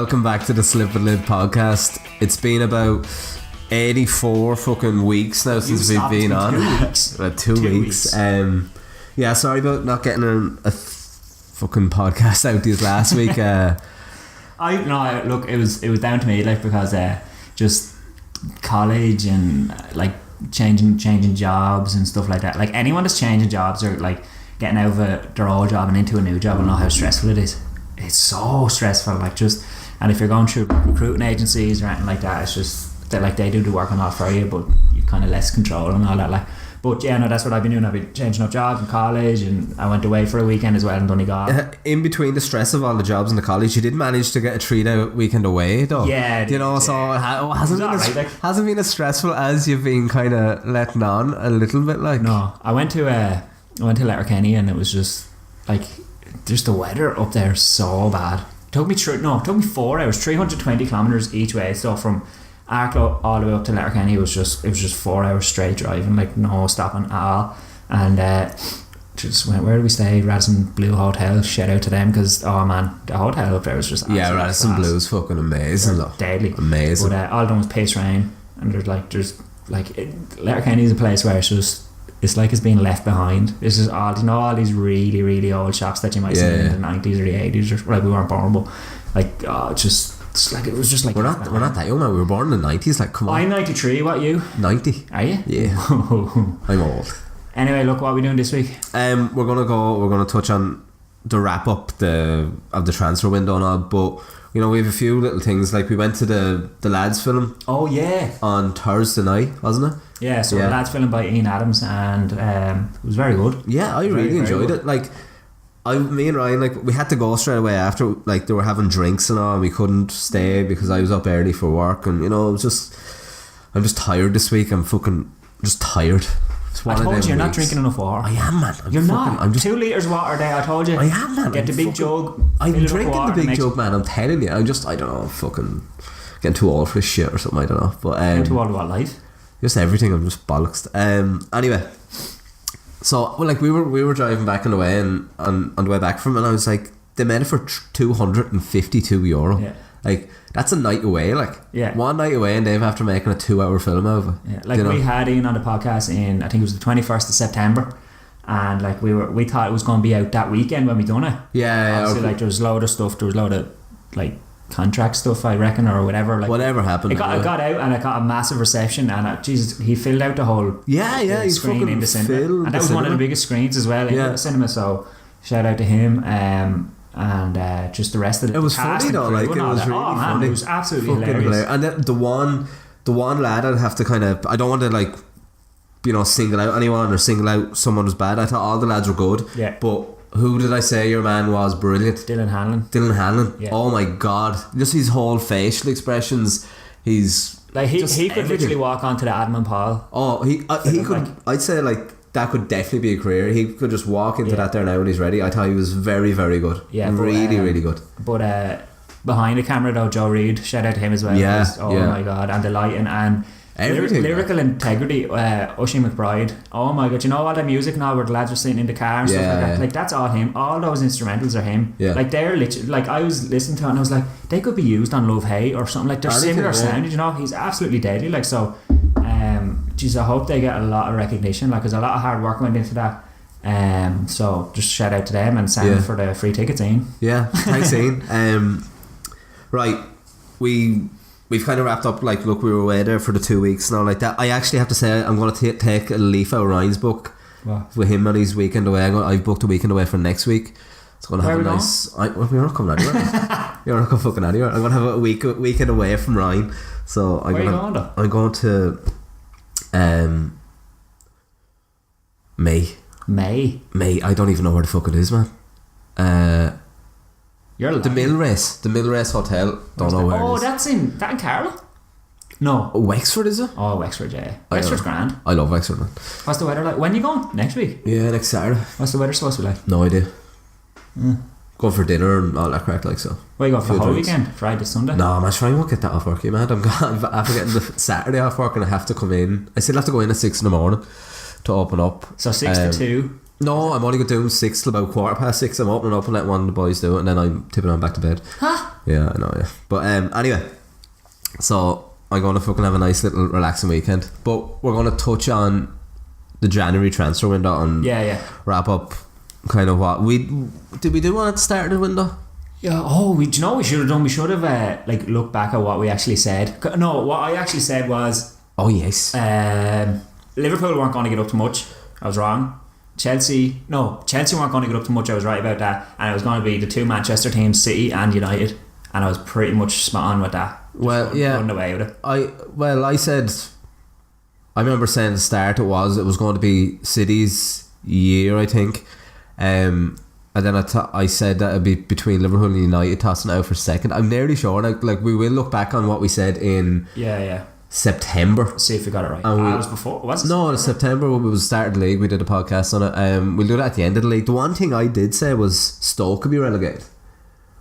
welcome back to the Slip and Lid podcast. It's been about 84 fucking weeks now since we've been on. 2 weeks. About 2 weeks. Yeah, sorry about not getting a fucking podcast out these last week. Look, it was down to me, like, because just college and like changing jobs and stuff like that. Like, anyone that's changing jobs or like getting out of their old job and into a new job will know how stressful it is. It's so stressful, like, just, and if you're going through recruiting agencies or anything like that, it's just that, like, they do the work on that for you, but you've kind of less control and all that, like. But yeah, no, that's what I've been doing. I've been changing up jobs in college, and I went away for a weekend as well in Donegal. In between the stress of all the jobs in the college, you did manage to get a 3-day weekend away, though. Yeah, you know, yeah. so it hasn't been as stressful as you've been kind of letting on a little bit, like. No, I went to Letterkenny, and it was just like, just the weather up there is so bad. It took me 4 hours, 320 kilometers each way. So from Arklow all the way up to Letterkenny, it was just 4 hours straight driving, like no stopping at all. And just went, where did we stay? Radisson Blue Hotel. Shout out to them, because oh man, the hotel up there was just Radisson class. Blue's fucking amazing, though. Deadly, amazing. But all done with piss rain, and Letterkenny is a place where it's like it's being left behind. This is all these really, really old shops that you might see in the 90s or the 80s, or like, we weren't born, but like, it was just like, we're not that young, man. We were born in the 90s, like, come on. I'm 93, what, you? 90. Are you? Yeah. I'm old. Anyway, look, what are we doing this week? We're gonna touch on the wrap up of the transfer window and all, but you know, we have a few little things, like we went to the lads film. Oh yeah. On Thursday night, wasn't it? Yeah, so the lads film by Ian Adams, and it was very good. Yeah, I really enjoyed it. Like, me and Ryan, like, we had to go straight away after, like, they were having drinks and all, and we couldn't stay because I was up early for work, and you know, I'm just tired this week. I'm fucking just tired. I told you, you're not drinking enough water. I am, man. You're not. I'm just 2 litres of water a day, I told you. I am, man. Get the big jug. I'm drinking the big jug, man. I'm telling you. I don't know, fucking getting too old for this shit or something, I don't know. But getting too old for what, life? Just everything. I'm just bollocks. Anyway, so like we were driving back on the way, and on the way back from it, and I was like, they made it for €252. Yeah. Like, that's a night away, like. Yeah. 1 night away, and they've after making a 2-hour film out of it. Yeah. Like, we had Ian on the podcast in, I think it was the 21st of September, and like we thought it was going to be out that weekend when we done it. Yeah. Obviously, like, there was a load of stuff, there was a load of like contract stuff, I reckon, or whatever. Like, whatever happened. It got out, and it got a massive reception, and Jesus, he filled out the whole he screen in the cinema, and that was one of the biggest screens as well in the cinema. So shout out to him. And just the rest of the cast, funny though, like, it was really funny. It was absolutely hilarious. And then the one lad, I'd have to kind of, I don't want to, like, you know, single out anyone or single out someone who's bad. I thought all the lads were good. Yeah. But who did I say your man was brilliant? Dylan Hanlon. Yeah. Oh my god, just his whole facial expressions. He's like, he could literally walk onto the Adam and Paul. Oh, he could. Like, I'd say, like, that could definitely be a career. He could just walk into that there now when he's ready. I thought he was very, very good. Yeah, really good. But behind the camera though, Joe Reid, shout out to him as well. Yeah, my god, and the lighting and everything, lyrical integrity. Ushy McBride. Oh my god, you know all the music and all where the lads are sitting in the car and stuff like that. Like, that's all him. All those instrumentals are him. Yeah. Like, they're literally, like, I was listening to it and I was like, they could be used on Love Hate or something. Like, they're similar sounded. You know, he's absolutely deadly. Like, so. Geez, I hope they get a lot of recognition, like, because a lot of hard work went into that. So just shout out to them and Sam for the free tickets, Ian. Yeah, thanks, Ian. Right, we've kind of wrapped up. Like, look, we were away there for the 2 weeks and all like that. I actually have to say, I'm going to take a leaf out of Ryan's book with him on his weekend away. I've booked a weekend away for next week. It's going to have a nice. We're not coming anywhere. You're not going fucking anywhere. I'm going to have a weekend away from Ryan. So where are you going to? I'm going to May. I don't even know where the fuck it is, man. You're the Mill Race Hotel. Don't know where it is. Oh, that's in Carlow? No. Wexford, is it? Oh, Wexford, yeah. Wexford's grand. I love Wexford, man. What's the weather like? When are you going? Next week? Yeah, next Saturday. What's the weather supposed to be like? No idea. Going for dinner and all that crap, like, so. Where you going for the whole weekend? Friday, Sunday? No, I'm trying to get that off work, man. After getting the Saturday off work, and I have to come in. I still have to go in at 6 a.m. to open up. So 6 to 2? No, I'm only going to do 6 till about 6:15. I'm opening up and letting one of the boys do it, and then I'm tipping on back to bed. Huh? Yeah, I know. Yeah, but anyway, so I'm gonna fucking have a nice little relaxing weekend. But we're gonna touch on the January transfer window and wrap up kind of what we do one at the start of the window. Yeah. Oh, do you know what we should have done? We should have like looked back at what we actually said. No, what I actually said was. Oh yes. Liverpool weren't going to get up too much. I was wrong. Chelsea weren't going to get up too much. I was right about that, and it was going to be the two Manchester teams, City and United, and I was pretty much spot on with that. Running away with it. I said. I remember saying at the start it was going to be City's year, I think. And then I said that it'd be between Liverpool and United tossing out for second. I'm nearly sure like we will look back on what we said in September. See if we got it right. It was before. Was it? No, September when we was started the league. We did a podcast on it. We'll do that at the end of the league. The one thing I did say was Stoke could be relegated.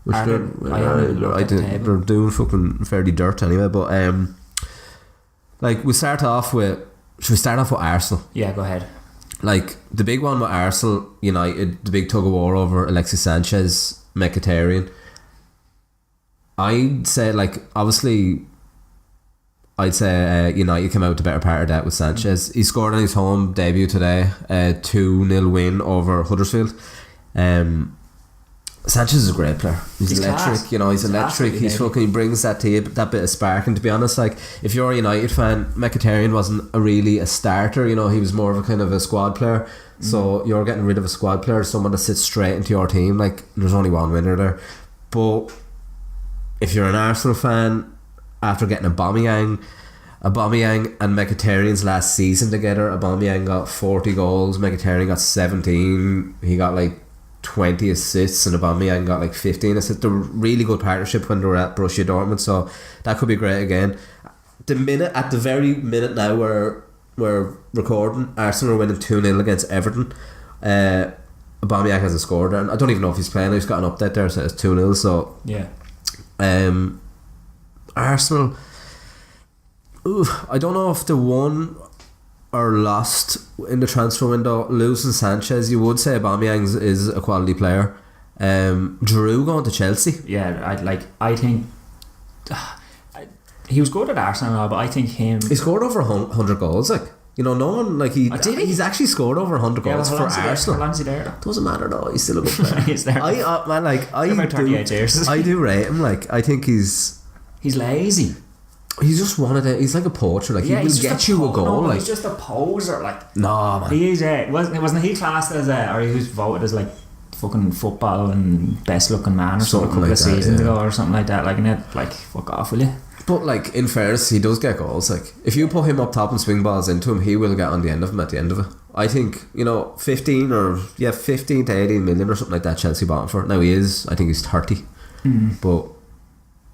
Which they're doing fucking fairly dirt anyway. But like should we start off with Arsenal? Yeah, go ahead. Like the big one with Arsenal, United, the big tug of war over Alexis Sanchez, Mkhitaryan. I'd say United came out with the better part of that with Sanchez. He scored on his home debut today, 2-0 win over Huddersfield. Sanchez is a great player. He's electric, class. He's electric. He brings that bit of spark. And to be honest, like if you're a United fan, Mkhitaryan wasn't really a starter. He was more of a kind of a squad player. So you're getting rid of a squad player, someone that sits straight into your team. Like there's only one winner there. But if you're an Arsenal fan, after getting Aubameyang and Mkhitaryan's last season together, Aubameyang got 40 goals, Mkhitaryan got 17. He got like 20 assists and Aubameyang got like 15 assists. They're a really good partnership when they were at Borussia Dortmund, so that could be great again. At the very minute now we're recording, Arsenal are winning 2-0 against Everton. Aubameyang hasn't scored, and I don't even know if he's playing. He's got an update there, so it's 2-0. So yeah. Arsenal, I don't know if they won or lost in the transfer window. Losing Sanchez, you would say Aubameyang is a quality player. Giroud going to Chelsea. Yeah, I think he was good at Arsenal, but I think he scored over 100 goals. No one he's actually scored over 100 goals for Arsenal. How long's he there? Doesn't matter though. He's still a good player. He's there. About 38 years. I do rate him. I think he's lazy. He's just one of the. He's like a poacher. He will get you a goal. No, he's just a poser. No, man. He is. Wasn't he classed as or he was voted as fucking football and best looking man or something a couple of seasons ago or something like that. Fuck off, will you? But in fairness, he does get goals. If you put him up top and swing balls into him, he will get on the end of him at the end of it. I think 15 to 18 million or something like that. Chelsea bought him for. Now he is. I think he's 30.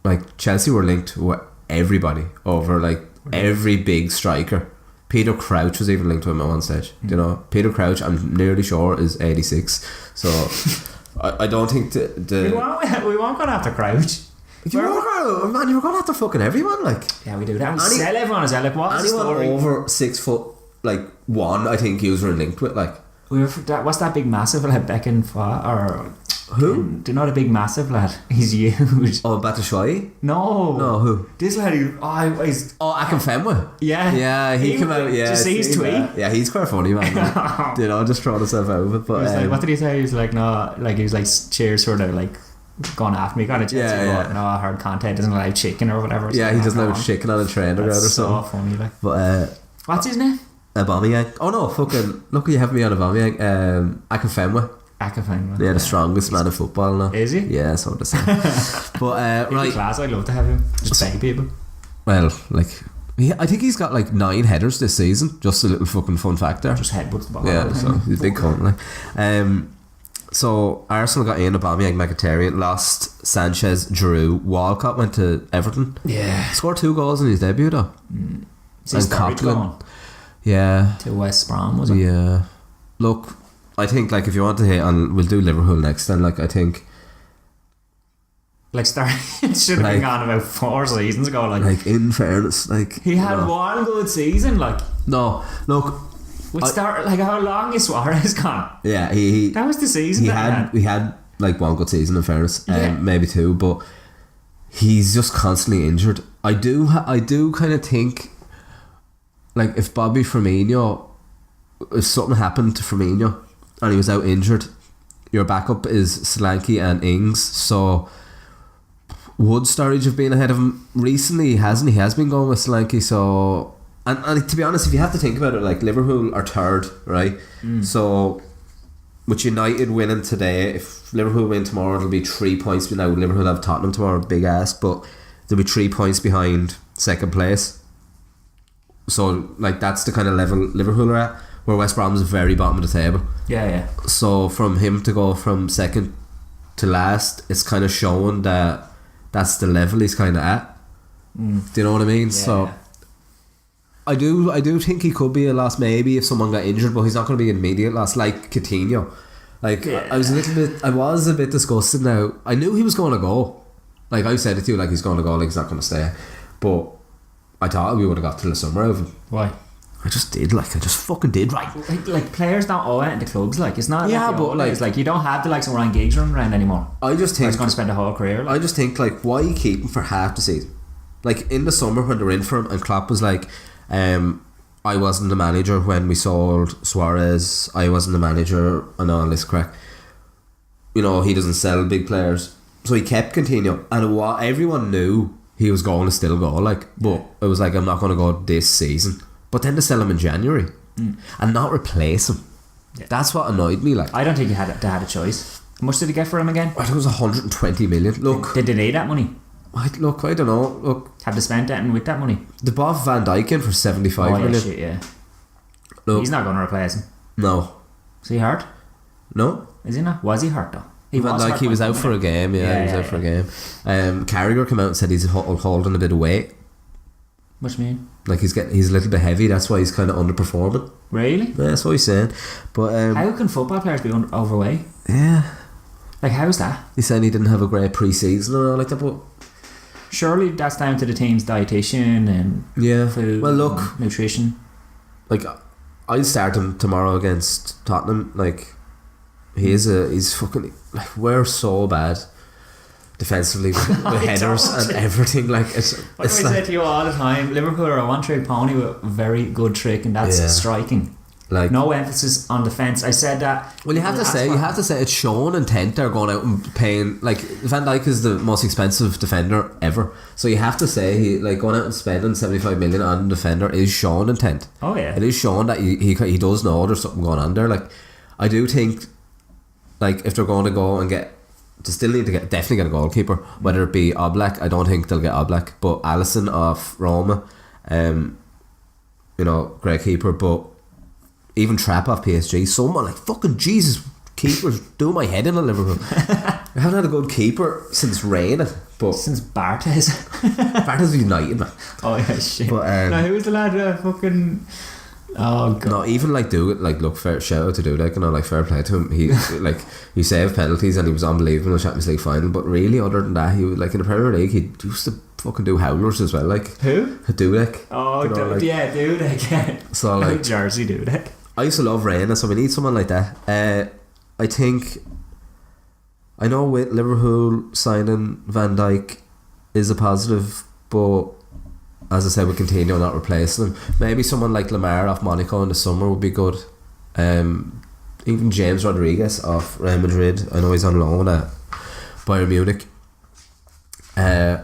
But Chelsea were linked with everybody over every big striker. Peter Crouch was even linked to him at one stage. Peter Crouch, I'm nearly sure, is 86. So I don't think we won't go after Crouch. You were going after fucking everyone. Yeah, we do that. We sell everyone as well. What's anyone the story? over 6 foot one, I think you were linked with what's that big massive lad Beckham or who? Do you know the big massive lad? He's huge. Oh, Batshuayi? No, who? This lad. He's Akinfenwa. Yeah, he came out. Yeah, just see his tweet. Yeah, he's quite funny, man. Just throwing himself out of it. But what did he say? He was he was cheers for the gone after me, got a Chelsea but no, hard content doesn't allow chicken or whatever. Yeah, he doesn't allow chicken on a train or something. So funny, But what's his name? Aubameyang. Oh no, fucking look, you have me on Aubameyang. Akinfenwa. Yeah, the strongest man in football now. Is he? Yeah, so to say. But right, class. I'd love to have him. Just bang people. Well, I think he's got 9 headers this season. Just a little fucking fun fact there. Just headbutts the ball. Yeah, so he's a big cunt. So Arsenal got in Aubameyang, Mkhitaryan, lost Sanchez, Giroud. Walcott went to Everton. Yeah, scored 2 goals in his debut though. And Coughlin. Yeah. To West Brom, was it? Yeah. Look, I think if you want to hit on, we'll do Liverpool next. Then I think it should have been gone about 4 seasons ago. In fairness, he had one good season. No, look. How long is Suarez gone? Yeah, he that was the season. We had one good season in fairness, maybe 2, but he's just constantly injured. I do kind of think, like, if Bobby Firmino, if something happened to Firmino and he was out injured, your backup is Solanke and Ings. So would Sturridge have been ahead of him recently? He hasn't. He has been going with Solanke. So and to be honest, if you have to think about it, like, Liverpool are third, right? So with United winning today, if Liverpool win tomorrow, it'll be 3 points. Now Liverpool have Tottenham tomorrow, big ass, but there'll be 3 points behind second place. So, like, that's the kind of level Liverpool are at, where West Brom's very bottom of the table. Yeah. So from him to go from second to last, it's kind of showing that that's the level he's kind of at. Do you know what I mean? Yeah. So I do think he could be a loss, maybe if someone got injured, but he's not going to be an immediate loss like Coutinho. Like, I was a bit disgusted. Now I knew he was going to go. Like, I said it to you, like, he's going to go, like, he's not going to stay. But I thought we would have got to the summer of him. Why? I just fucking did, right? Like players don't owe it into clubs, like, it's not. Yeah, like but like, it's like you don't have the likes of Ryan Giggs running around anymore. I just think he's going to spend a whole career. Like. I just think, like, why keep him for half the season? Like, in the summer when they were in for him, and Klopp was like, I wasn't the manager when we sold Suarez. I wasn't the manager and all this crack. You know, he doesn't sell big players, so he kept Coutinho, and what everyone knew he was going to still go. Like, but it was like, I'm not going to go this season. But then to sell him in January and not replace him, that's what annoyed me. Like, I don't think they had a choice. How much did they get for him again? I think it was 120 million. Look, did they need that money? I don't know. Look, have they spent that and with that money? They bought Van Dijk in for 75 million. Shit, yeah. Look, he's not going to replace him. No. Is he hurt? No. Is he not? Was he hurt though? Van Dijk, he was out for a game. He was out for a game. Carragher came out and said he's holding a bit of weight. What do you mean? Like, he's a little bit heavy. That's why he's kind of underperforming. Really? Yeah, that's what he's saying. But how can football players be overweight? Yeah. Like, how's that? He's saying he didn't have a great pre-season or all like that, but surely that's down to the team's dietitian and food. Well, look, nutrition. Like, I'll start him tomorrow against Tottenham. Like, he's fucking, like, we're so bad defensively with headers and everything. Like, it's I say to you all the time, Liverpool are a one-trick pony with a very good trick, and that's striking. Like, no emphasis on defence. I said that. Well, you have to say it's shown intent. They're going out and paying. Like, Van Dijk is the most expensive defender ever, so you have to say he, like, going out and spending 75 million on a defender is shown intent. Oh yeah, it is shown that he does know there's something going on there. Like, I do think, like, if they're going to go and get, they still need to definitely get a goalkeeper, whether it be Oblak. I don't think they'll get Oblak, but Alisson off Roma, you know, great keeper. But even Trapp off PSG, someone like, fucking Jesus, keepers do my head in at Liverpool. We haven't had a good keeper since Reina, but since Barthez. Barthez United, man. Oh yeah, shit. But now, who was the lad fucking? Oh god. No, even like look, fair shout out to Dudek, you know, like, fair play to him. He like, he saved penalties and he was unbelievable in the Champions League final. But really, other than that, he was, like, in the Premier League, he used to fucking do howlers as well. Like, who? Dudek. Oh, you know, like, yeah, Dudek. Yeah. So, like, Jersey Dudek. I used to love Reina, so we need someone like that. I think, I know with Liverpool signing Van Dijk is a positive, but as I said, we continue not replacing him. Maybe someone like Lamar off Monaco in the summer would be good. Even James Rodriguez off Real Madrid. I know he's on loan at Bayern Munich. I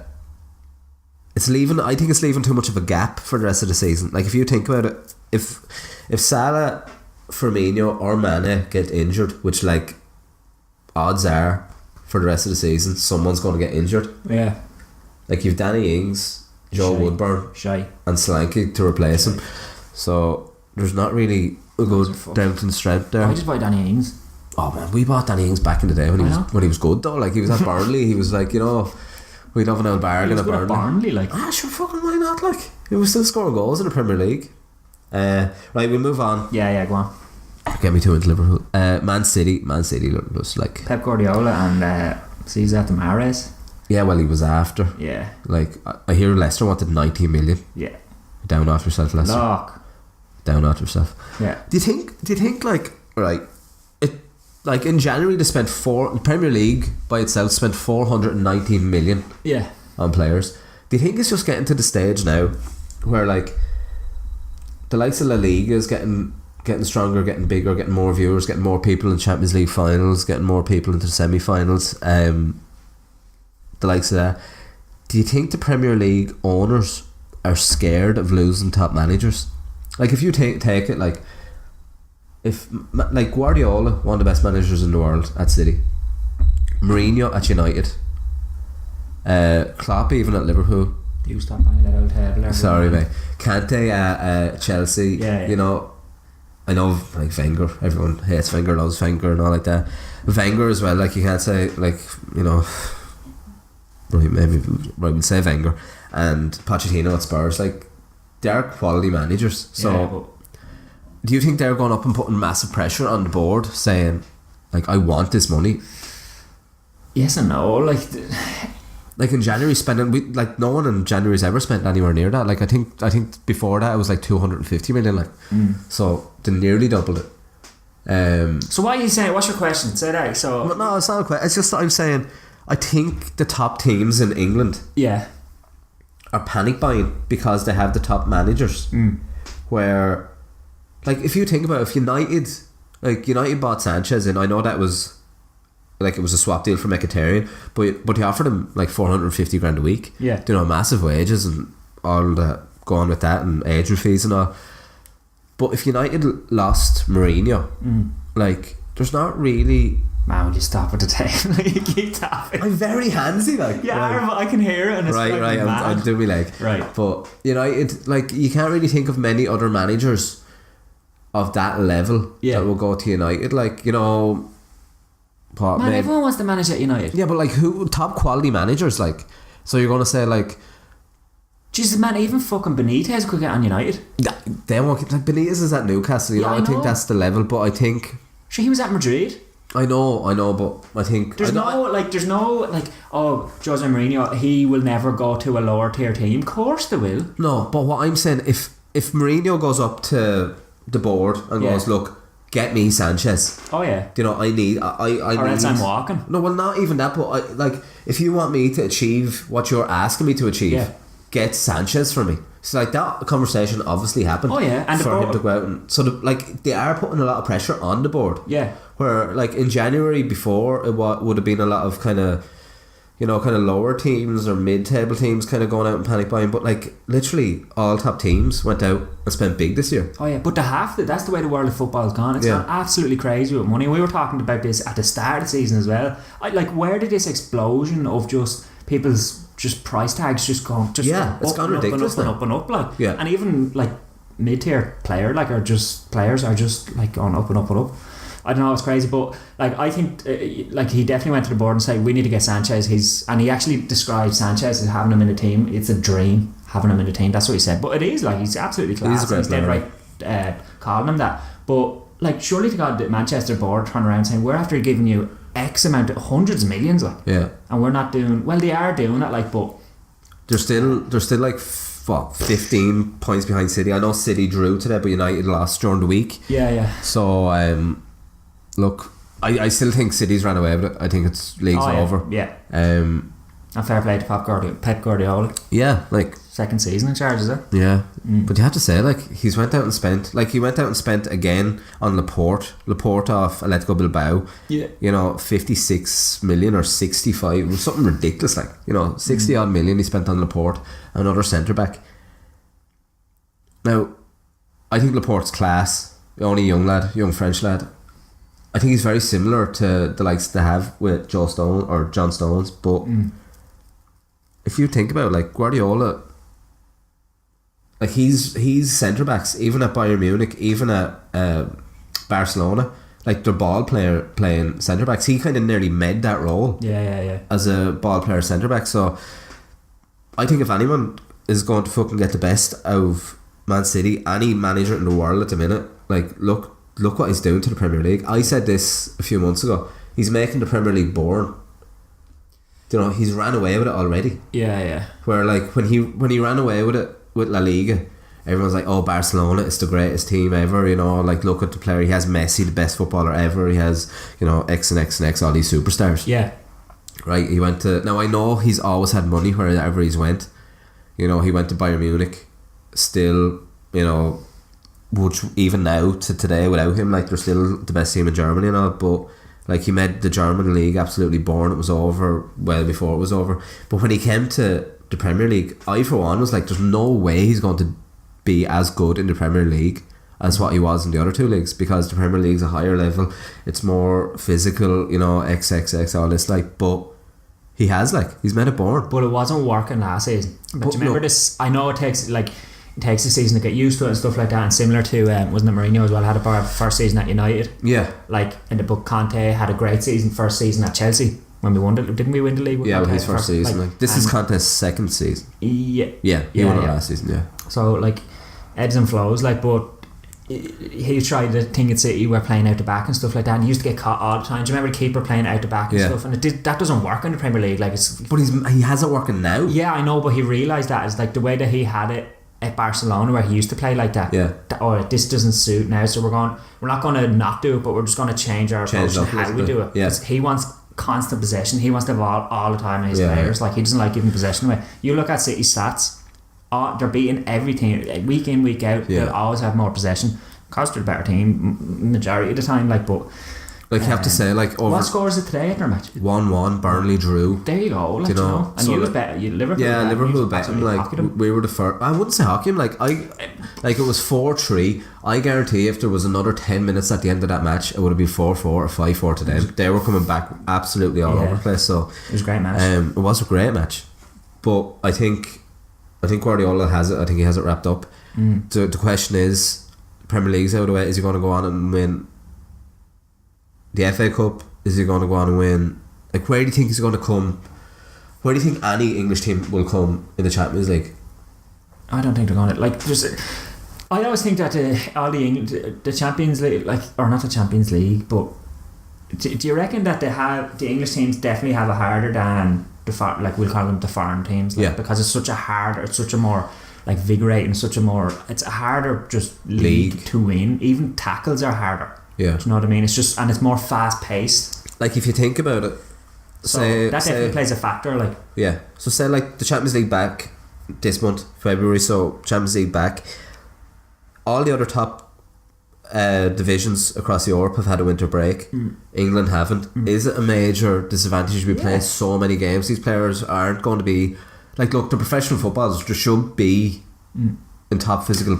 think it's leaving too much of a gap for the rest of the season. Like, if you think about it, if Salah, Firmino or Mane get injured, which, like, odds are for the rest of the season someone's going to get injured. Yeah. Like, you've Danny Ings, Joe Woodburn and Solanke to replace him, so there's not really a good Downton strength there. Why did you buy Danny Ings? Oh man, we bought Danny Ings back in the day when he was good though. Like, he was at Burnley. He was like, you know, we'd have an old bargain at Burnley. Like, sure, fucking why not? Like, he was still scoring goals in the Premier League. Right, we'll move on. Yeah, go on. Get me too into Liverpool. Man City looks like Pep Guardiola and Cesar Tamares. Yeah, well, he was after. Yeah. Like, I hear Leicester wanted 90 million. Yeah. Down after yourself, Leicester. Look. Down after yourself. Yeah. Do you think like, right, it, like, in January they spent the Premier League by itself spent 419 million. Yeah. on players. Do you think it's just getting to the stage now where like the likes of La Liga is getting stronger, getting bigger, getting more viewers, getting more people in Champions League finals, getting more people into the semi-finals, the likes of that. Do you think the Premier League owners are scared of losing top managers? Like if you take it like, if like Guardiola, one of the best managers in the world at City, Mourinho at United, Klopp even at Liverpool. You stop banging that old table. Sorry, mate. Kante at Chelsea. Yeah. You know, I know like Wenger. Everyone hates Wenger, loves Wenger, and all like that. Wenger as well. Like you can't say like, you know, maybe I would say Wenger and Pochettino at Spurs. Like they're quality managers. So do you think they're going up and putting massive pressure on the board, saying like, I want this money? Yes and no. Like in January spending, like no one in January's ever spent anywhere near that. Like I think before that it was like 250 million. Like so they nearly doubled it. So why are you saying? What's your question? Say that. So no, it's not a question. It's just that I'm saying I think the top teams in England are panic buying because they have the top managers. Where, like, if you think about it, if United bought Sanchez, and I know that was like it was a swap deal for Mkhitaryan, but he offered him like 450 grand a week. Yeah, you know, massive wages and all that going with that, and agent fees and all. But if United lost Mourinho, like there's not really. Man, would you stop at the table? You keep tapping. I'm very handsy, like. Yeah, right. I can hear it, and it's right. I'm doing my leg. Right, but United, like, you can't really think of many other managers of that level that will go to United. Like, you know. Man, everyone wants to manage at United. Yeah, but like who top quality managers, like, so you're gonna say like, Jesus, man, even fucking Benitez could get on United. They won't get, like, Benitez is at Newcastle, you know. I think that's the level, but I think sure he was at Madrid. I know, but I think there's no oh, Jose Mourinho, he will never go to a lower tier team. Of course they will. No, but what I'm saying, if Mourinho goes up to the board and goes, look, get me Sanchez. Oh yeah. You know, I need. Or else I'm walking. No, well, not even that. But like, if you want me to achieve what you're asking me to achieve, get Sanchez for me. So like that conversation obviously happened. Oh yeah, and for him to go out and so like they are putting a lot of pressure on the board. Yeah. Where like in January before it would have been a lot of kind of, you know, kind of lower teams or mid-table teams kind of going out and panic buying, but like literally all top teams went out and spent big this year. Oh yeah, but they have to. That's the way the world of football has gone. It's gone absolutely crazy with money. We were talking about this at the start of the season as well. Where did this explosion of just people's just price tags just gone? It's gone ridiculous up and up, like. Yeah. And even like mid-tier players are just like going up and up and up. I don't know, it's crazy, but like I think like he definitely went to the board and said we need to get Sanchez. And he actually described Sanchez as having him in the team. It's a dream having him in the team. That's what he said. But it is, like, he's absolutely class. He's dead right calling him that. But like, surely to God, the Manchester board turn around saying we're after giving you X amount of hundreds of millions, like, and we're not doing well. They are doing it, like, but they're still like 15 points behind City. I know City drew today, but United lost during the week. Yeah. So look, I still think City's ran away with it. I think it's league's over. Yeah. And fair play to Pep Guardiola. Yeah, like second season in charge, is it? Yeah. But you have to say, like, he went out and spent again on Laporte off Atletico Bilbao. Yeah. You know, 56 million or 65, it was something ridiculous, like, you know, 60 odd million he spent on Laporte, another centre back. Now, I think Laporte's class, only young French lad. I think he's very similar to the likes they have with John Stones, but if you think about it, like, Guardiola, like, he's centre backs even at Bayern Munich, even at Barcelona, like, they're ball playing centre backs. He kind of nearly made that role as a ball player centre back. So I think if anyone is going to fucking get the best out of Man City, any manager in the world at the minute, like, look what he's doing to the Premier League. I said this a few months ago. He's making the Premier League boring. You know, he's ran away with it already. Yeah. Where, like, when he ran away with it with La Liga, everyone's like, oh, Barcelona is the greatest team ever, you know, like, look at the player. He has Messi, the best footballer ever. He has, you know, X and X and X, all these superstars. Yeah. Right, he went to... Now, I know he's always had money wherever he's went. You know, he went to Bayern Munich. Still, you know, which even now to today without him, like, they're still the best team in Germany and all, but like, he made the German league absolutely boring. It was over well before it was over. But when he came to the Premier League, I for one was like, there's no way he's going to be as good in the Premier League as what he was in the other two leagues, because the Premier League's a higher level, it's more physical, you know, XXX, all this, like, but he's made it boring. But it wasn't working last season. But do you remember this? I know it takes a season to get used to it and stuff like that, and similar to wasn't it Mourinho as well, had a bad first season at United. Yeah, like in the book, Conte had a great first season at Chelsea when we won it. Didn't we win the league with yeah, Conte his first season, like, this is Conte's second season. Yeah, he won it last season. Yeah, so like ebbs and flows, like, but he tried the thing at City where playing out the back and stuff like that, and he used to get caught all the time. Do you remember the keeper playing out the back and stuff? And that doesn't work in the Premier League. Like, but he has it working now. Yeah, I know, but he realised that is like the way that he had it at Barcelona, where he used to play like that. Yeah. This doesn't suit now, so we're not going to not do it, but we're just going to change our approach and how we do it. Yeah. He wants constant possession. He wants to have all the time in his players. Like, he doesn't like giving possession away. You look at City stats, they're beating everything week in, week out. They'll always have more possession because they're the better team majority of the time. Like, but like, you have to say, like, over what score is it today at their match? 1-1. Burnley drew. There you go. Like, you know, and so you was better. Liverpool. Yeah, Liverpool bet him. Like, we were the first. I wouldn't say hockey him. Like, it was 4-3. I guarantee if there was another 10 minutes at the end of that match, it would have been 4-4 or 5-4 to them. They were coming back absolutely all over the place. So it was a great match. It was a great match, but I think Guardiola has it. I think he has it wrapped up. The question is, Premier League's out of the way. Is he going to go on and win the FA Cup? Is he going to go on and win? Like, where do you think he's going to come? Where do you think any English team will come in the Champions League? I don't think they're going to, like, I always think that the Champions League, like, or not the Champions League, but do you reckon that the English teams definitely have it harder than like, we'll call them the foreign teams, like, because it's such a more like vigorating, it's a harder just league to win. Even tackles are harder. Yeah, do you know what I mean? It's just, and it's more fast paced. Like, if you think about it, so that definitely plays a factor. Like, yeah, so say like the Champions League back this month, February. So Champions League back. All the other top divisions across Europe have had a winter break. England haven't. Is it a major disadvantage to be playing so many games? These players aren't going to be, like, look, the professional footballers just should be in top physical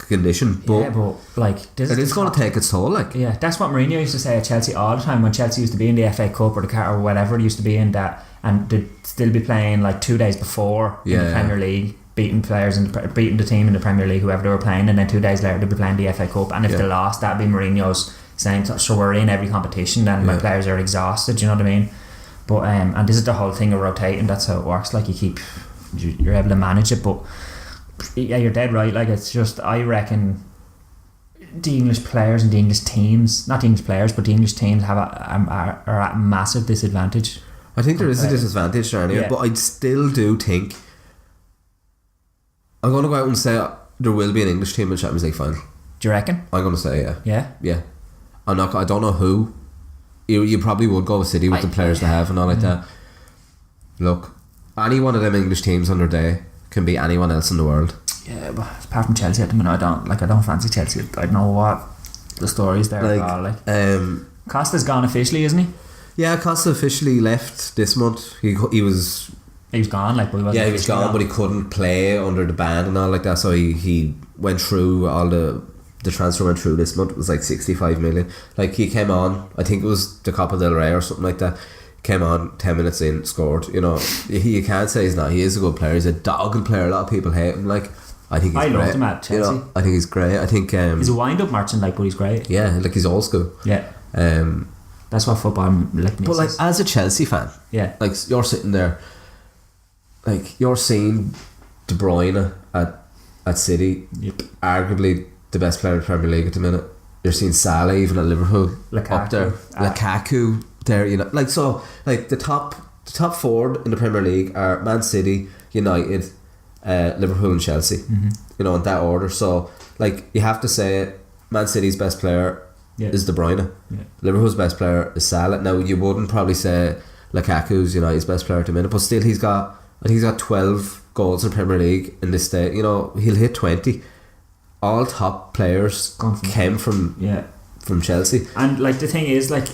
condition, but like, it is going to take its toll. Like, yeah, that's what Mourinho used to say at Chelsea all the time, when Chelsea used to be in the FA Cup or the or whatever it used to be in, that, and they'd still be playing like 2 days before in the Premier League, beating players and beating the team in the Premier League, whoever they were playing, and then 2 days later they'd be playing the FA Cup, and if they lost, that'd be Mourinho's saying, so we're in every competition and my players are exhausted, you know what I mean? But and this is the whole thing of rotating. That's how it works. Like, you're able to manage it, but yeah, you're dead right. Like, it's just, I reckon the English players and the English teams, not the English players, but the English teams are at a massive disadvantage. I think there is a disadvantage there anyway, but I still do think I'm going to go out and say there will be an English team in the Champions League final. Do you reckon? I'm going to say yeah. I don't know who. You probably would go with City with the players they have and all like that. Look, any one of them English teams on their day can beat anyone else in the world. Yeah, but apart from Chelsea at the minute, I don't fancy Chelsea. I don't know what the stories there are. Like, Costa's gone officially, isn't he? Yeah, Costa officially left this month. He was gone. Like, but he wasn't. Yeah, he was gone, but he couldn't play under the ban and all like that. So he went through all the transfer went through this month. It was like 65 million. Like, he came on, I think it was the Copa del Rey or something like that. Came on 10 minutes in, scored. You know, you can't say he's not. He is a good player. He's a dogged player. A lot of people hate him. Like, I think he's great. I loved him at Chelsea. You know, I think he's great. I think he's a wind-up merchant, like, but he's great. Yeah, like, he's old school. Yeah. That's what football like. But like, as a Chelsea fan, like, you're sitting there, like, you're seeing De Bruyne at City, arguably the best player in the Premier League at the minute. You're seeing Salah even at Liverpool, up there, Lukaku there. You know, like, so, like, the top four in the Premier League are Man City, United, Liverpool and Chelsea. You know, in that order. So, like, you have to say Man City's best player is De Bruyne. Liverpool's best player is Salah. Now, you wouldn't probably say Lukaku's United's best player at the minute, but still he's got 12 goals in Premier League in this state. He'll hit 20. All top players came from Chelsea. And like the thing is, like,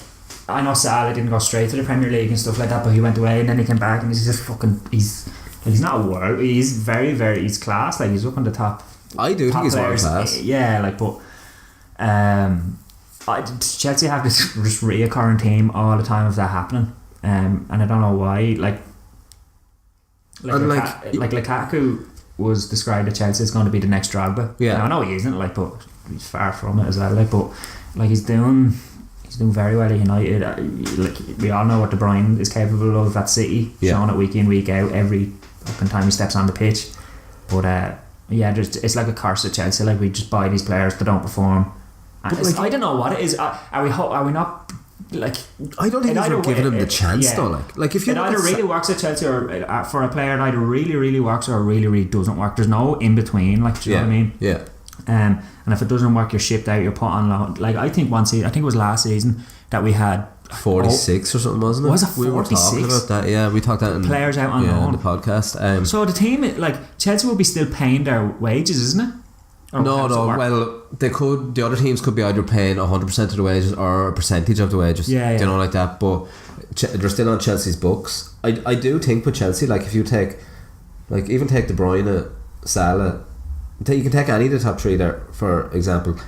I know Salah didn't go straight to the Premier League and stuff like that, but he went away and then he came back and he's just fucking he's not a world. He's very, very, he's class. Like, he's up on the top. I do think he's world class. Yeah, like, but Chelsea have this just reoccurring theme all the time of that happening, and I don't know why. Like Lukaku was described at Chelsea as going to be the next Drogba. Yeah, now, I know he isn't, like, but he's far from it as well. Like, but like he's doing very well at United. Like, we all know what De Bruyne is capable of at City, showing it week in, week out, every fucking time he steps on the pitch. But it's like a curse at Chelsea. Like, we just buy these players that don't perform. Like, I don't know what it is. Are we not, like, I don't think we're giving him the chance though. Like if you, it either really works at Chelsea, or for a player, it either really, really works or really, really doesn't work. There's no in between. Like, do you know what I mean? Yeah. And if it doesn't work, you're shipped out. You're put on loan. Like, I think one season, I think it was last season, that we had 46 or something, wasn't it? Was it 46? We were talking about that. Yeah, we talked that in players out on loan in the podcast. So the team, like, Chelsea will be still paying their wages, isn't it? No. Well, they could. The other teams could be either paying 100% of the wages or a percentage of the wages. Yeah. Like that. But they're still on Chelsea's books. I do think with Chelsea, like, if you take, like, even take De Bruyne, Salah, you can take any of the top three there. For example,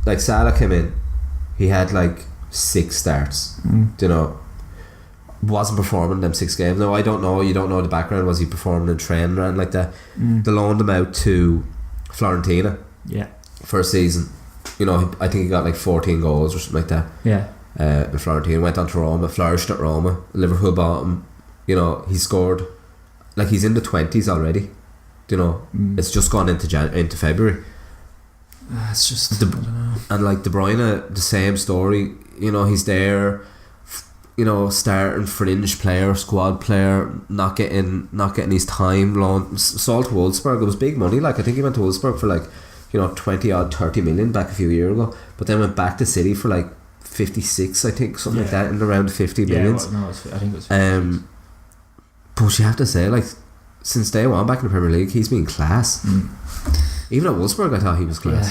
like, Salah came in, he had like 6 starts. Wasn't performing them 6 games. Now, I don't know. You don't know the background. Was he performing in training and like that? They loaned him out to Fiorentina. Yeah. For a season. I think he got like 14 goals or something like that. Yeah. In Fiorentina, went on to Roma, flourished at Roma. Liverpool bought him. He scored. Like, he's in the 20s already. It's just gone into February. It's just I don't know. And like De Bruyne, the same story. He's there. Starting fringe player, squad player, not getting his time. Loan sold to Wolfsburg. It was big money. Like, I think he went to Wolfsburg for like 20 odd 30 million back a few years ago. But then went back to City for like 56, I think, something like that, in around 50 million. I think it was. But you have to say, like, since day one back in the Premier League, he's been class. Even at Wolfsburg, I thought he was class.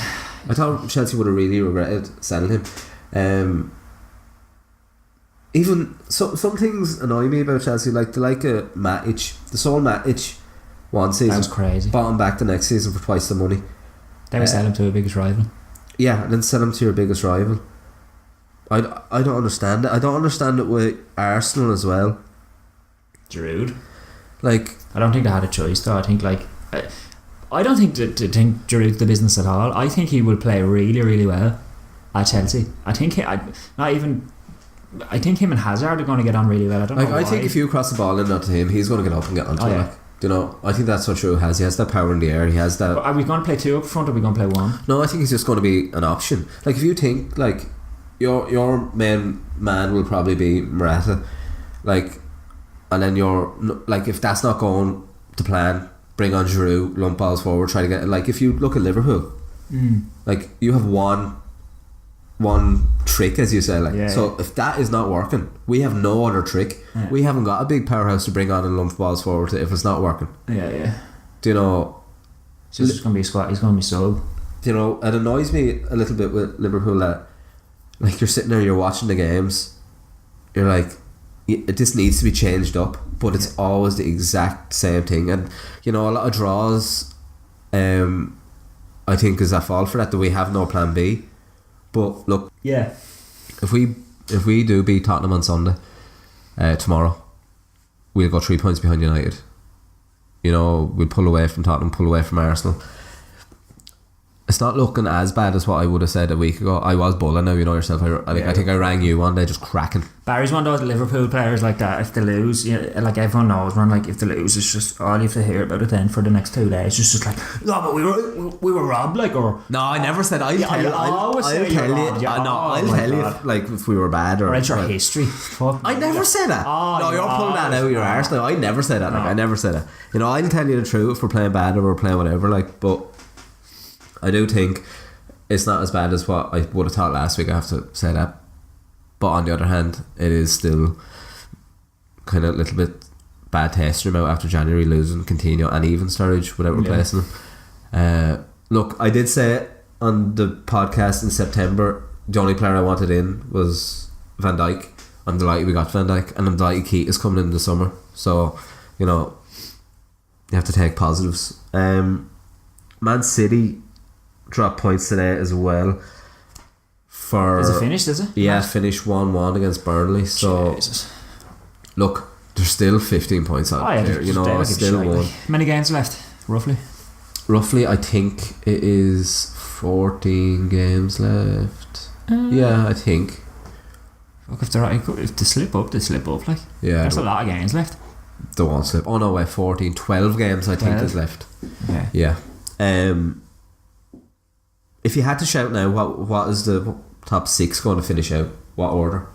I thought Chelsea would have really regretted selling him. Even some things annoy me about Chelsea, like the Matic. They sold Matic one season. That was crazy. Bought him back the next season for twice the money. They would sell him to a biggest rival. Yeah, and then sell him to your biggest rival. I don't understand it. I don't understand it with Arsenal as well. Giroud. Like, I don't think they had a choice though. I think, like, I don't think to think Giroud's the business at all. I think he will play really, really well at Chelsea. I think him and Hazard are going to get on really well. I don't know why. I think if you cross the ball in onto him, he's going to get up and get onto it. Like, I think that's what Giroud has. He has that power in the air. He has that. But are we going to play 2 up front, or are we going to play 1? No, I think he's just going to be an option. Like, if you think, like, your main man will probably be Morata, like, and then if that's not going to plan, bring on Giroud, lump balls forward, try to get, like, if you look at Liverpool, like, you have one trick, as you say, like, so if that is not working, we have no other trick. We haven't got a big powerhouse to bring on and lump balls forward to if it's not working. Do you know, so it's just going to be a squad. He's going to be sub. Do you know, it annoys me a little bit with Liverpool that, like, you're sitting there, you're watching the games, you're like, this needs to be changed up, but it's always the exact same thing. And a lot of draws, I think, is at fault for that we have no plan B. But look, if we do beat Tottenham on Sunday, tomorrow, we'll go 3 points behind United. We'll pull away from Tottenham, pull away from Arsenal. It's not looking as bad as what I would have said a week ago. I was bulling now, yourself. I think I rang you one day just cracking. Barry's one of those Liverpool players like that. If they lose, like, everyone knows, man, like, if they lose, it's just all you have to hear about it then for the next 2 days. It's just like, no, but we were robbed, like, or... No, I never said. I'll tell you, like, if we were bad, or it's your history. I never said that. No, you're pulling that out of your arse now. I never said that. Like, I never said that. I'll tell you the truth if we're playing bad or we're playing whatever, like, but I do think it's not as bad as what I would have thought last week. I have to say that, but on the other hand, it is still kind of a little bit bad taste in your mouth after January losing Coutinho and even Sturridge without replacing him. Look, I did say on the podcast in September the only player I wanted in was Van Dijk. I'm delighted we got Van Dijk, and I'm delighted Keita is coming in the summer. So, you know, you have to take positives. Man City dropped points today as well. Is it finished, is it? Yeah, finished 1-1 against Burnley. So, Jesus. look, there's still 15 points out there. You know, still one. How many games left, roughly? Roughly, I think it is 14 games left. Yeah, I think. Look, if they slip up, they slip up. Like, yeah, there's a lot of games left. They won't slip. Oh no, wait, 14, 12 games I think is left. Okay. Yeah. If you had to shout now, what is the top 6 going to finish out? What order?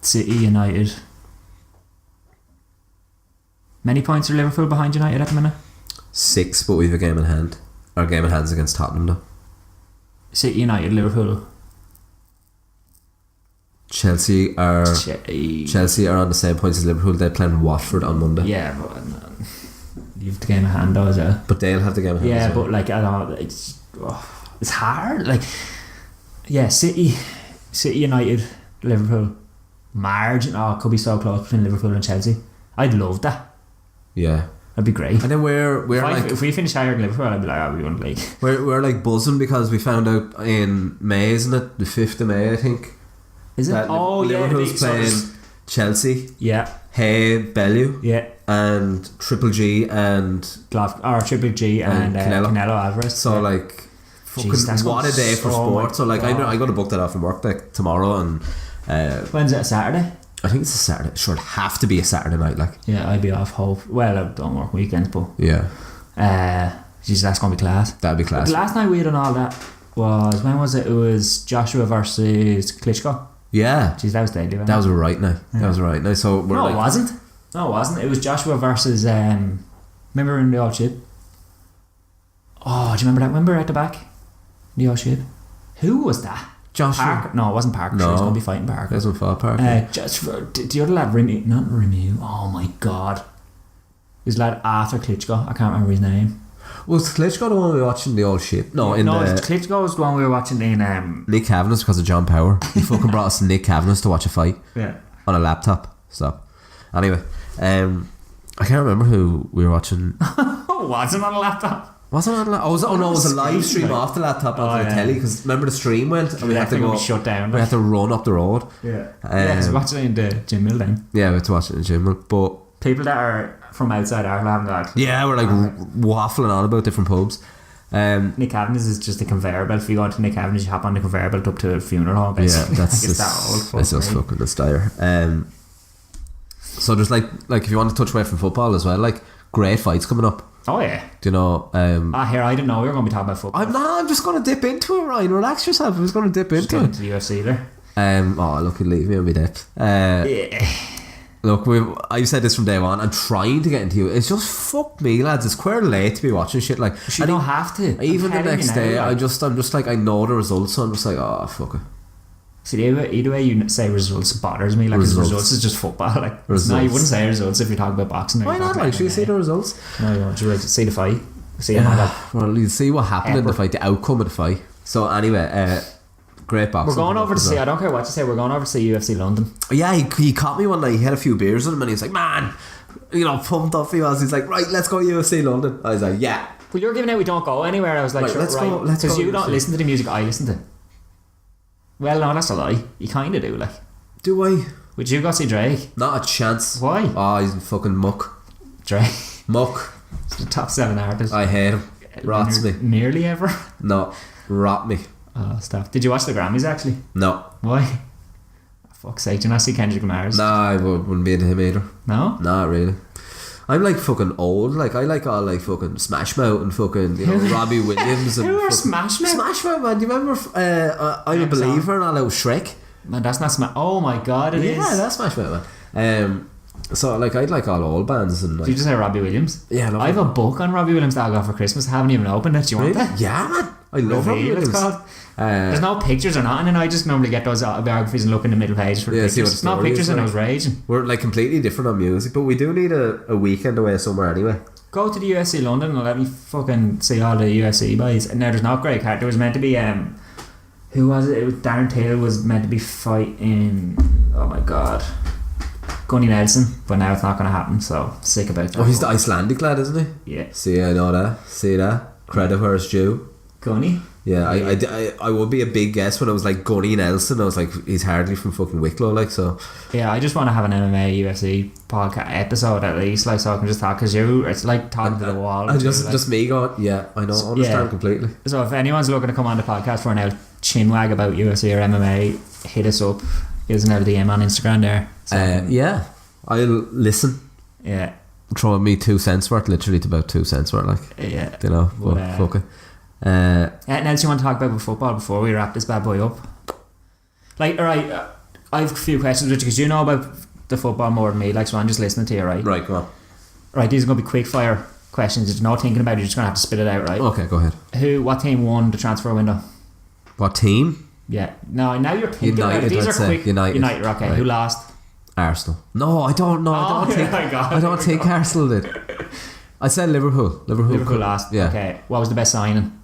City, United. Many points are Liverpool behind United at the minute? 6, but we have a game in hand. Our game in hand is against Tottenham though. City, United, Liverpool. Chelsea are on the same points as Liverpool. They're playing Watford on Monday. Yeah, but you have the game in hand though as well. But they'll have the game in hand. Yeah, as well. but like I don't know, it's hard. Like, yeah, City, United, Liverpool, margin. Oh, it could be so close between Liverpool and Chelsea. I'd love that. Yeah, that'd be great. And then if we finish higher than Liverpool, I'd be like, we won the league. We're like buzzing because we found out in May, isn't it? The 5th of May, I think. Is it? Liverpool's playing Chelsea. Yeah. Hey, Bellew. Yeah. And Triple G and Triple G and Canelo Alvarez. So like, fucking what a day for sport. So like, I got to book that off from work like tomorrow and. When's it? A Saturday? I think it's a Saturday. Sure, it'd have to be a Saturday night. Like. Yeah, I'd be off. Well, I don't work weekends, but. Yeah. Jeez, that's gonna be class. That'd be class. The last night we had done all that was, when was it? It was Joshua versus Klitschko. Yeah. Jeez, that was deadly. That was a right night. Yeah. That was a right night. So we're it wasn't. No, it wasn't. It was Joshua versus. Remember in the old ship? Oh, do you remember that? Remember at the back? The old ship. Who was that? Joshua. Parker? No, it wasn't Parker. No. He was going to be fighting Parker. It wasn't Parker. Just for the other lad, not Remu. Oh my god. His lad Arthur Klitschko. I can't remember his name. Was Klitschko the one we were watching the old ship? Klitschko was the one we were watching in Nick Cavaniss because of John Power. He fucking brought us Nick Cavaniss to watch a fight. Yeah. On a laptop. Stop. Anyway, I can't remember who we were watching. Wasn't on a laptop. Wasn't on a laptop? It was a live stream off the laptop onto the telly because remember the stream went and we had to go shut down. We had to run up the road. Yeah. Because we watched it in the gym mill then. Yeah, we had to watch it in the gym mill. But people that are from outside Ireland haven't got. Yeah, we're like waffling on about different pubs. Nick Cavaniss is just a conveyor belt. If you go into Nick Cavaniss, you hop on the conveyor belt up to a funeral home. Basically. Yeah, that's just fucking dire. So there's like if you want to touch away from football as well, like great fights coming up. Oh yeah. Do you know? Here I didn't know we were going to be talking about football. I'm just going to dip into it, Ryan. Relax yourself. I was going to dip into it. The UFC there. Look, leave me on my depth. Look, I've said this from day one. I'm trying to get into you. It's just fuck me, lads. It's quite late to be watching shit like. You don't have to. Even the next day, I'm just like I know the results, so I'm just like, oh fuck it. See, either way you say results bothers me. Like results is just football. Like no, you wouldn't say results if you're talking about boxing. Why not? Like, should you see the results? No, you won't. You see the fight. Well, you see what happened in the fight, the outcome of the fight. So anyway, great boxing. We're going over to see. I don't care what you say. We're going over to see UFC London. Yeah, he caught me one night. He had a few beers with him, and he was like, "Man, pumped up he was." He's like, "Right, let's go UFC London." I was like, "Yeah." Well, you're giving out we don't go anywhere. I was like, right, sure, right, let's go. Because you don't listen to the music I listen to. Well, no, that's a lie. You kind of do, like. Do I? Would you go see Drake? Not a chance. Why? Oh, he's fucking muck. Drake? Muck. He's the top 7 artist. I hate him. Rots me. Nearly ever? No. Rot me. Oh, stop. Did you watch the Grammys, actually? No. Why? For fuck's sake, do you not see Kendrick Lamar's? No, I wouldn't be into him either. No? Not really. I'm like fucking old. Like I like all like fucking Smash Mouth and fucking Robbie Williams and who are Smash Mouth? Smash Mouth, man. Do you remember I'm a Believer and all out Shrek? Man, that's not Smash. Oh my god, it is. Yeah, that's Smash Mouth, man. So like I'd like all old bands and like. Did you just say Robbie Williams? Yeah, I have a book on Robbie Williams that I got for Christmas. I haven't even opened it. Do you want that? Yeah, man. I love Robin Reveal, Williams. it's called. There's no pictures or nothing, and I just normally get those autobiographies and look in the middle pages for the Yeah, see what pictures. the No story pictures is and I like. was raging. We're like completely different on music, but we do need a weekend away somewhere anyway. Go to the UFC London and let me fucking see all the UFC boys. And now there's not great card. There was meant to be who was it? It was Darren Till was meant to be fighting. Oh my god, Gunny Nelson, but now it's not going to happen. So sick about that. Oh, he's the Icelandic lad, isn't he? Yeah. See, I know that. See that? Credit where it's due. Gunny. Yeah, I would be a big guess when I was like Gunny Nelson. I was like, he's hardly from fucking Wicklow, like, so. Yeah, I just want to have an MMA UFC podcast episode at least, like, so I can just talk, because it's like talking to the wall. And just me going, yeah, I know, understand completely. So if anyone's looking to come on the podcast for an out chinwag about UFC or MMA, hit us up. Give us an LDM on Instagram there. So, yeah, I'll listen. Yeah. Throwing me 2 cents worth, literally to about 2 cents worth, like. Yeah. You know, but fuck it. Anything else you want to talk about with football before we wrap this bad boy up? Like, alright, I have a few questions, Richard, because you know about the football more than me, like, so I'm just listening to you, right? Right, go on. Right, these are going to be quick fire questions. You're not thinking about it, you're just going to have to spit it out, right? Okay, go ahead. What team won the transfer window? What team? Yeah. No, now you're thinking about it. United, These I'd are say. quick. United, okay. right. Who lost? Arsenal. No, I don't know. I don't think. I don't think Arsenal did. I said Liverpool. Liverpool lost. Yeah. Okay. What was the best signing?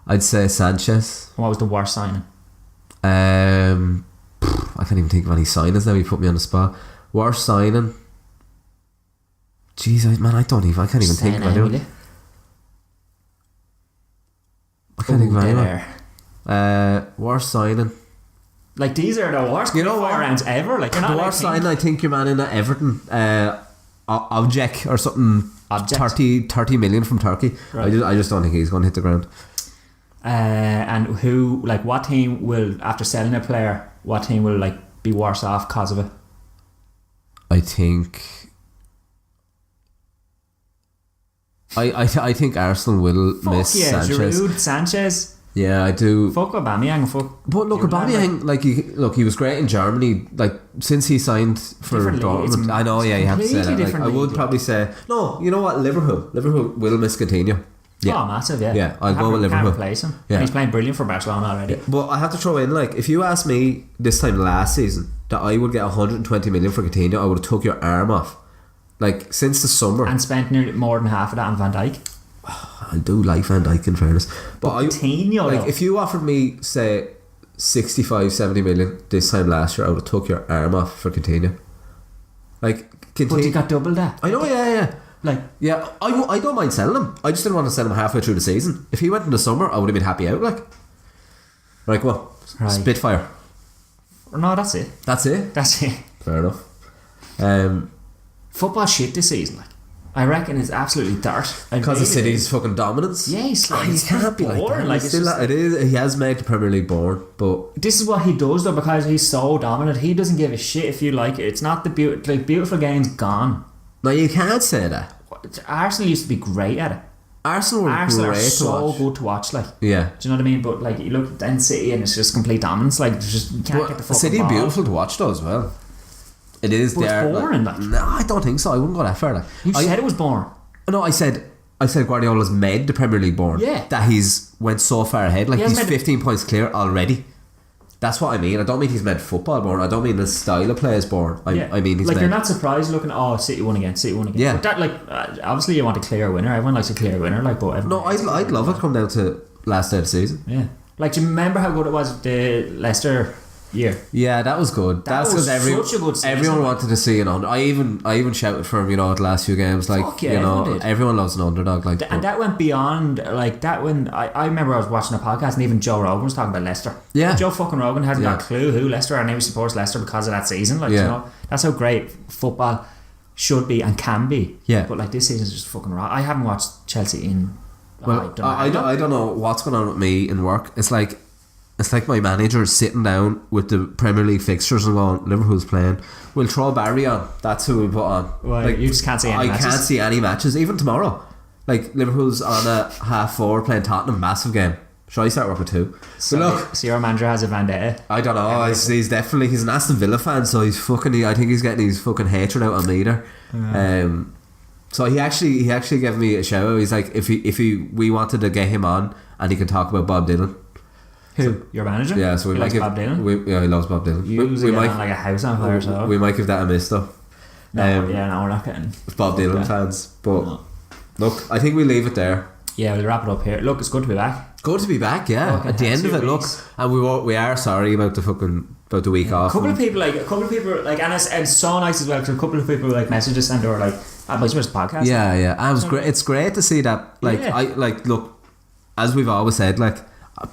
I'd say Sanchez. What was the worst signing? I can't even think of any signings now. You put me on the spot. Worst signing. Jeez, I can't even think of anyone. I can't think of anyone. Worst signing. Like, these are the worst rounds ever. Like, you're not the like worst signing, I think your man in at Everton, Object or something. Object? 30 million from Turkey. Right. I just don't think he's going to hit the ground. And who, like, what team will, after selling a player, what team will, like, be worse off because of it? I think I think Arsenal will miss Sanchez. Giroud, Sanchez. Yeah, I do. Fuck Aubameyang. But look, Aubameyang, he was great in Germany. Like, since he signed for Dortmund, I know. Yeah, you have to say that. Like, I would probably say no. You know what? Liverpool will miss Coutinho. Yeah. Oh, massive. Yeah. Yeah, I'll go with Liverpool. Can't replace him. Yeah. And he's playing brilliant for Barcelona already. Yeah. But I have to throw in, like, if you asked me this time last season that I would get 120 million for Coutinho, I would have took your arm off. Like, since the summer, and spent nearly more than half of that on Van Dijk. I do like Van Dijk, in fairness, but Coutinho, like, if you offered me, say, 65-70 million this time last year, I would have took your arm off for Coutinho. Like, Coutinho, but you got double that. I know. Yeah. Like, yeah, I don't mind selling him. I just didn't want to sell him halfway through the season. If he went in the summer, I would have been happy out. Like, right, well, Spitfire. No, that's it. That's it. Fair enough. Football shit this season, like. I reckon it's absolutely dirt. Because of City's fucking dominance. Yeah, he's like, he can't be boring. Like, it is. He has made the Premier League boring, but this is what he does though, because he's so dominant. He doesn't give a shit if you like it. It's not the beautiful game's gone. No, you can't say that. Arsenal used to be great at it. Arsenal are so good to watch. Like, yeah, do you know what I mean? But like, you look at then City and it's just complete dominance. Like, you can't get the fucking City ball. Beautiful to watch though as well. It is. But it's boring. Like, no, I don't think so. I wouldn't go that far. Like, you said it was boring. No, I said Guardiola's made the Premier League boring. Yeah. That he's went so far ahead. Like, he's 15 points clear already. That's what I mean. I don't mean he's made football boring. I don't mean the style of play is boring. I mean he's like, made. you're not surprised looking. Oh, City won again. Yeah. But that, like, obviously you want a clear winner. Everyone likes a clear winner. Like, but no, I'd love it come down to last day of the season. Yeah. Like, do you remember how good it was the Leicester year? Yeah, that was good. That's because everyone wanted to see an under. I even shouted for him, at the last few games. Like, everyone loves an underdog. Like, and that went beyond like that. When I remember I was watching a podcast and even Joe Rogan was talking about Leicester. Yeah, Joe fucking Rogan hasn't got a clue who Leicester are, and he supports Leicester because of that season. Like, that's how great football should be and can be. Yeah, but like, this season's just fucking raw. I haven't watched Chelsea in. Well, I don't know what's going on with me in work. It's like my manager sitting down with the Premier League fixtures and going, Liverpool's playing, we'll throw Barry on. That's who we put on. Well, like, you just can't see any matches. I can't see any matches, even tomorrow. Like, Liverpool's on a 4:30 playing Tottenham, massive game. Should I start work with 2? So your manager has a vendetta? I don't know. He's an Aston Villa fan, so I think he's getting his fucking hatred out on me there. So he actually gave me a shout out. He's like, if we wanted to get him on and he can talk about Bob Dylan. Who? Your manager? Yeah, so we he might likes give Bob Dylan? he loves Bob Dylan. We might like a house on fire, so we might give that a miss though. No, we're not getting Bob Dylan fans. But look, I think we leave it there. Yeah, we'll wrap it up here. Look, it's good to be back. Good to be back, yeah. At the end of it, look, and we are sorry about the week off. A couple of people like, and it's so nice as well because a couple of people like messaged us and they were like, "I must miss the podcast." Yeah, and it was great. It's great to see that. Like, I look, as we've always said, like,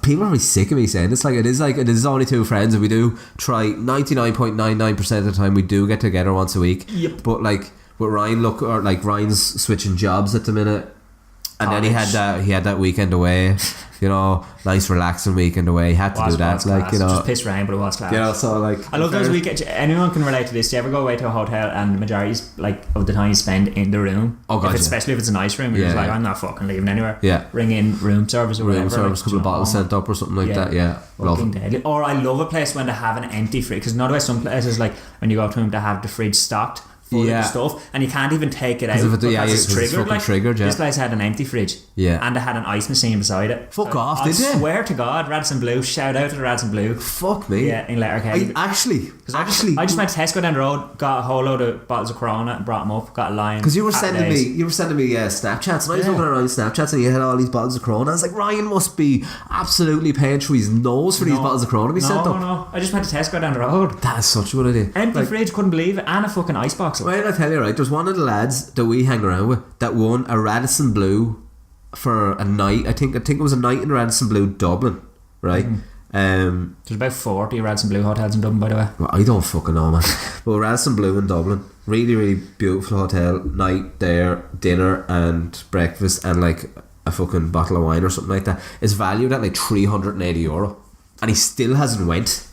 people are really sick of me saying this. Like, it is only two friends, and we do try 99.99% of the time. We do get together once a week. Yep. But like with Ryan, Ryan's switching jobs at the minute. And then he had that weekend away, nice relaxing weekend away. He had to do that, like, just piss rain, but it was class. So like, I love those weekends. Anyone can relate to this. Do you ever go away to a hotel and the majority of the time you spend in the room? Oh god, especially if it's a nice room, you're just like, I'm not fucking leaving anywhere. Yeah, ring in room service or whatever. Room service, couple of bottles sent up or something like that. Yeah, love it. Or I love a place when they have an empty fridge, because not some places like when you go to them to have the fridge stocked full of stuff, and you can't even take it out because it's triggered. This place had an empty fridge, and they had an ice machine beside it. Fuck off, did they? I swear to God, Radisson Blue. Shout out to the Radisson Blue. Fuck me. Yeah, in Letterkenny. I just went to Tesco down the road, got a whole load of bottles of Corona, and brought them up. Got a line. Because you were sending me Snapchats, and I was looking around Snapchats, and you had all these bottles of Corona. I was like, Ryan must be absolutely paying through his nose for these bottles of Corona to be sent up. No, I just went to Tesco down the road. That is such a good idea. Empty fridge, couldn't believe it, and a fucking icebox. Well, I tell you, right, there's one of the lads that we hang around with that won a Radisson Blue for a night. I think it was a night in Radisson Blue Dublin, right? There's about 40 Radisson Blue hotels in Dublin, by the way. Well, I don't fucking know, man. But Radisson Blue in Dublin, really, really beautiful hotel. Night there, dinner and breakfast, and like a fucking bottle of wine or something like that. It's valued at like €380, and he still hasn't went.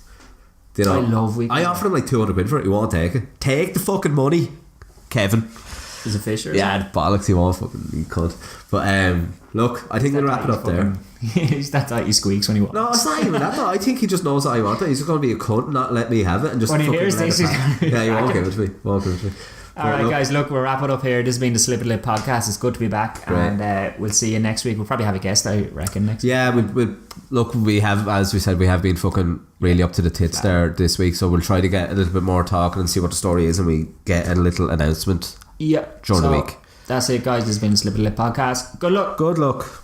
I love weekends. I offered him like 200 quid for it. He won't take it. Take the fucking money, Kevin. Is it Fisher? Yeah, bollocks. He won't fucking. He could. But look, I think we'll wrap it up there. That's how he squeaks when he wants. No, it's not even that though. I think he just knows that I want it. He's just going to be a cunt and not let me have it, and just when he hears this, he won't give it to me. Alright guys, look, we'll wrap it up here. This has been the Slip and Lip podcast. It's good to be back. Great. And we'll see you next week. We'll probably have a guest, I reckon, next week. Yeah, we have, as we said, we have been fucking really up to the tits there this week, so we'll try to get a little bit more talking and see what the story is, and we get a little announcement during the week. That's it guys, this has been the Slip and Lip podcast. Good luck.